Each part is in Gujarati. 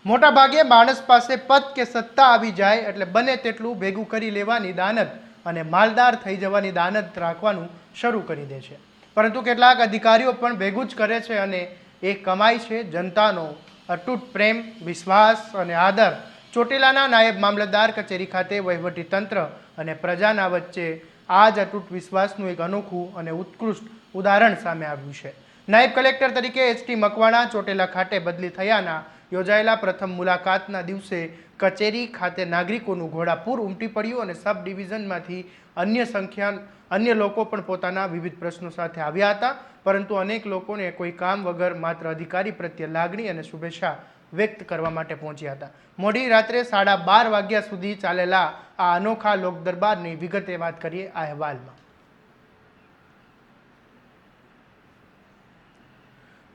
મોટા ભાગે માણસ પાસે પદ કે સત્તા આવી જાય એટલે બને તેટલું ભેગું કરી લેવાની દાનત અને માલદાર થઈ જવાની દાનત રાખવાનું શરૂ કરી દે છે. પરંતુ કેટલાક અધિકારીઓ પણ ભેગું જ કરે છે અને એ કમાય છે જનતાનો અતૂટ પ્રેમ, વિશ્વાસ અને આદર. ચોટીલાના નાયબ મામલતદાર કચેરી ખાતે વહીવટી તંત્ર અને પ્રજાના વચ્ચે આ જ અતૂટ વિશ્વાસનું એક અનોખું અને ઉત્કૃષ્ટ ઉદાહરણ સામે આવ્યું છે. નાયબ કલેક્ટર તરીકે એચ.ટી. મકવાણા ચોટીલા ખાતે બદલી થયાના યોજાયેલા પ્રથમ મુલાકાતના દિવસે કચેરી ખાતે નાગરિકોનું ઘોડાપૂર ઉમટી પડ્યું અને સબ ડિવિઝનમાંથી અન્ય લોકો પણ પોતાના વિવિધ પ્રશ્નો સાથે આવ્યા હતા. પરંતુ અનેક લોકોને કોઈ કામ વગર માત્ર અધિકારી પ્રત્યે લાગણી અને શુભેચ્છા વ્યક્ત કરવા માટે પહોંચ્યા હતા. મોડી રાત્રે 12:30 વાગ્યા સુધી ચાલેલા આ અનોખા લોક દરબારની વિગતે વાત કરીએ આ અહેવાલમાં.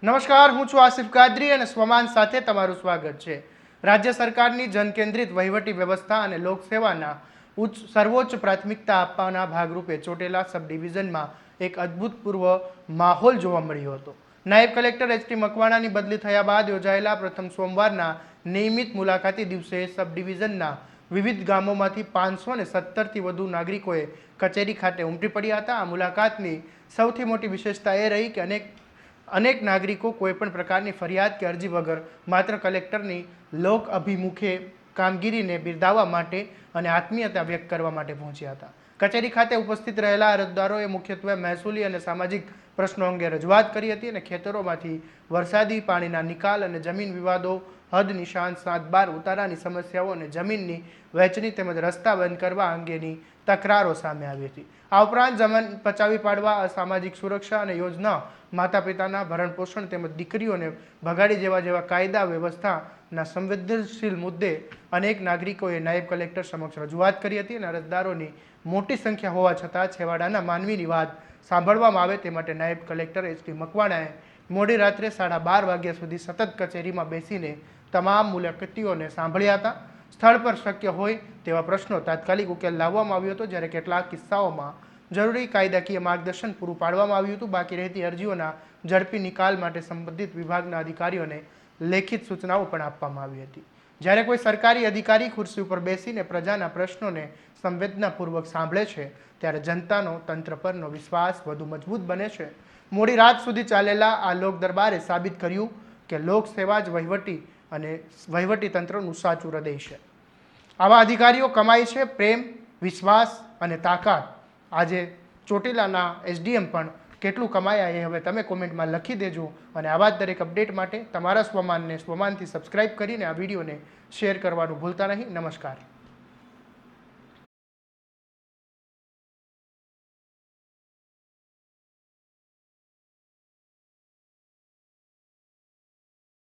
નમસ્કાર, હું છું આસિફ કાદરી અને સ્વમાન સાથે તમારું સ્વાગત છે. રાજ્ય સરકારની જનકેન્દ્રિત વહીવટી વ્યવસ્થા અને લોકસેવાના સર્વોચ્ચ પ્રાથમિકતા આપવાના ભાગરૂપે ચોટીલા સબ ડિવિઝનમાં એક અભૂતપૂર્વ માહોલ જોવા મળ્યો હતો. નાયબ કલેક્ટર એચ.ટી. મકવાણાની બદલી થયા બાદ યોજાયેલા પ્રથમ સોમવારના નિયમિત મુલાકાતી દિવસે સબ ડિવિઝનના વિવિધ ગામોમાંથી 517થી વધુ નાગરિકોએ કચેરી ખાતે ઉમટી પડ્યા હતા. આ મુલાકાતની સૌથી મોટી વિશેષતા એ રહી કે અનેક નાગરિકો કોઈપણ પ્રકારની ફરિયાદ કે અરજી વગર માત્ર કલેક્ટરની લોક અભિમુખે કામગીરીને બિરદાવવા માટે અને આત્મીયતા વ્યક્ત કરવા માટે પહોંચ્યા હતા. કચેરી ખાતે ઉપસ્થિત રહેલા અરજદારોએ મુખ્યત્વે મહેસૂલી અને સામાજિક પ્રશ્નો અંગે રજૂઆત કરી હતી અને ખેતરોમાંથી વરસાદી પાણીના નિકાલ અને જમીન વિવાદો, હદ નિશાન 7-12 ઉતારાની સમસ્યાઓ અને જમીનની વહેંચણી તેમજ રસ્તા બંધ કરવા અંગેની તકરારો સામે આવી હતી. આ ઉપરાંત જમીન પચાવી પાડવા, અસામાજિક સુરક્ષા અને યોજના, માતા પિતાના ભરણ પોષણ તેમજ દીકરીઓને ભગાડી જેવા કાયદા વ્યવસ્થાના સંવેદનશીલ મુદ્દે અનેક નાગરિકોએ નાયબ કલેક્ટર સમક્ષ રજૂઆત કરી હતી અને અરજદારોની મોટી સંખ્યા હોવા છતાં છેવાડાના માનવીની વાત સાંભળવામાં આવે તે માટે નાયબ કલેક્ટર એચ.ટી. મકવાણાએ મોડી રાત્રે 12:30 વાગ્યા સુધી સતત કચેરીમાં બેસીને તમામ મુલાકાતીઓને સાંભળ્યા હતા. સ્થળ પર શક્ય હોય તેવા પ્રશ્નો તાત્કાલિક ઉકેલ લાવવામાં આવ્યો હતો, જ્યારે કેટલાક કિસ્સાઓમાં જરૂરી કાયદાકીય માર્ગદર્શન પૂરું પાડવામાં આવ્યું હતું. બાકી રહેતી અરજીઓના ઝડપી નિકાલ માટે સંબંધિત વિભાગના અધિકારીઓને લેખિત સૂચનાઓ પણ આપવામાં આવી હતી. જ્યારે કોઈ સરકારી અધિકારી ખુરશી ઉપર બેસીને પ્રજાના પ્રશ્નોને સંવેદનાપૂર્વક સાંભળે છે ત્યારે જનતાનો તંત્ર પરનો વિશ્વાસ વધુ મજબૂત બને છે. મોડી રાત સુધી ચાલેલા આ લોક દરબારે સાબિત કર્યું કે લોકસેવા જ વહીવટી તંત્રનું સાચું હૃદય છે. આવા અધિકારીઓ કમાય છે પ્રેમ, વિશ્વાસ અને તાકાત. આજે ચોટીલાના એસડીએમ પણ કેટલું કમાયા એ હવે તમે કોમેન્ટમાં લખી દેજો અને આવા જ દરેક અપડેટ માટે તમારા સ્વમાનથી સબસ્ક્રાઇબ કરીને આ વિડીયોને શેર કરવાનું ભૂલતા નહીં. નમસ્કાર.